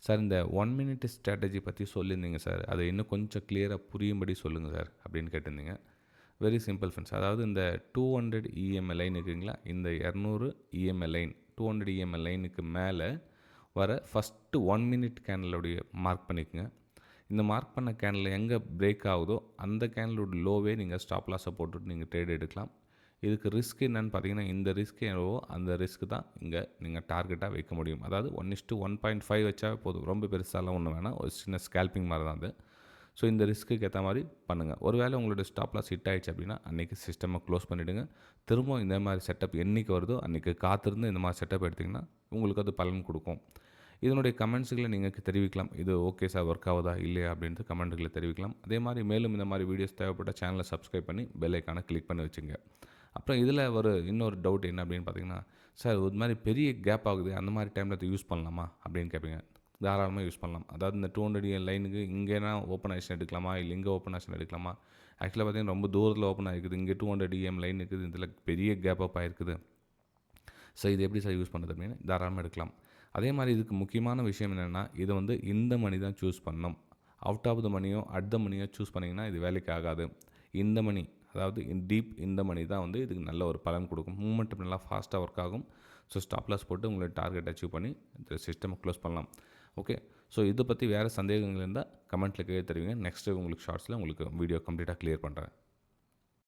Sir இந்த 1 minute strategy பற்றி சொல்லியிருந்தீங்க சார், அதை இன்னும் கொஞ்சம் கிளியராக புரியும்படி சொல்லுங்கள் சார் அப்படின்னு கேட்டிருந்தீங்க. Very simple friends. அதாவது இந்த 200 இஎம்ஐ லைன் இருக்குங்களா, இந்த 200 இஎம்ஐ லைன் 200 இஎம்ஐ லைனுக்கு மேலே வர ஃபஸ்ட்டு 1 மினிட் கேண்டலுடைய மார்க் பண்ணிக்கோங்க. இந்த மார்க் பண்ண கேண்டில் எங்கே பிரேக் ஆகுதோ அந்த கேண்டலோட லோவே நீங்கள் ஸ்டாப் லாஸை போட்டுட்டு நீங்கள் ட்ரேட் எடுக்கலாம். இதுக்கு ரிஸ்க் என்னென்னு பார்த்தீங்கன்னா, இந்த ரிஸ்க் எவ்வளவோ அந்த ரிஸ்க் தான் இங்கே நீங்கள் டார்கெட்டாக வைக்க முடியும். அதாவது 1:1.5 வச்சாவே போதும், ரொம்ப பெருசாலாம் ஒன்றும் வேணாம், ஒரு சின்ன ஸ்கேல்பிங் மாதிரி தான் அது. ஸோ இந்த ரிஸ்க்குக்கு ஏற்ற மாதிரி பண்ணுங்கள். ஒருவேளை உங்களோட ஸ்டாப் லாஸ் ஹிட் ஆகிடுச்சு அப்படின்னா அன்றைக்கி சிஸ்டமை க்ளோஸ் பண்ணிவிடுங்க. திரும்ப இந்த மாதிரி செட்டப் என்றைக்கு வருதோ அன்றைக்கி காத்திருந்து இந்த மாதிரி செட்டப் எடுத்திங்கன்னா உங்களுக்கு அது பலன் கொடுக்கும். இதனுடைய கமெண்ட்ஸுகளை நீங்கள் தெரிவிக்கலாம். இது ஓகே சார், ஒர்க் ஆகுதா இல்லையா அப்படின்ட்டு கமெண்ட்டுகளை தெரிவிக்கலாம். அதே மாதிரி மேலும் இந்த மாதிரி வீடியோஸ் தேவைப்பட்ட சேனலை சப்ஸ்கிரைப் பண்ணி பெல் ஐக்கானை கிளிக் பண்ணி வச்சுங்க. அப்புறம் இதில் இன்னொரு டவுட் என்ன அப்படின்னு பார்த்தீங்கன்னா, சார் ஒரு மாதிரி பெரிய கேப் ஆகுது, அந்த மாதிரி டைமில் அதை யூஸ் பண்ணலாமா அப்படின்னு கேட்பீங்க. தாராளமாக யூஸ் பண்ணலாம். அதாவது இந்த 200 லைனுக்கு இங்கேனா ஓப்பன் ஆக்ஷன் எடுக்கலாமா, இல்லை இங்கே ஓப்பன் ஆக்ஷன் எடுக்கலாமா? ஆக்சுவலாக பார்த்தீங்கன்னா ரொம்ப தூரத்தில் ஓப்பன் ஆகிருக்குது, இங்கே 200 லைன் இருக்குது, இதில் பெரிய கேப் அப் ஆகிருக்குது. ஸோ இது எப்படி சார் யூஸ் பண்ணுறது அப்படின்னு தாராளமாக எடுக்கலாம். அதே மாதிரி இதுக்கு முக்கியமான விஷயம் என்னென்னா, இதை இந்த மணி தான் சூஸ் பண்ணணும். அவுட் ஆஃப் த மணியோ அட் த மணியோ சூஸ் பண்ணிங்கன்னா இது வேலைக்கு ஆகாது. இந்த மணி, அதாவது டீப் இந்த மணி தான் இதுக்கு நல்ல ஒரு பலன் கொடுக்கும். மூமெண்ட் நல்லா ஃபாஸ்ட்டாக ஒர்க் ஆகும். ஸோ ஸ்டாப் லாஸ் போட்டு உங்களோட டார்கெட் அச்சீவ் பண்ணி இந்த சிஸ்டம் க்ளோஸ் பண்ணலாம். ஓகே, ஸோ இதை பற்றி வேறு சந்தேகங்கள் இருந்தால் கமெண்ட்டில் கேட்டு தருவீங்க. நெக்ஸ்ட்டு உங்களுக்கு ஷார்ட்ஸில் உங்களுக்கு வீடியோ கம்ப்ளீட்டாக கிளியர் பண்ணுறேன்.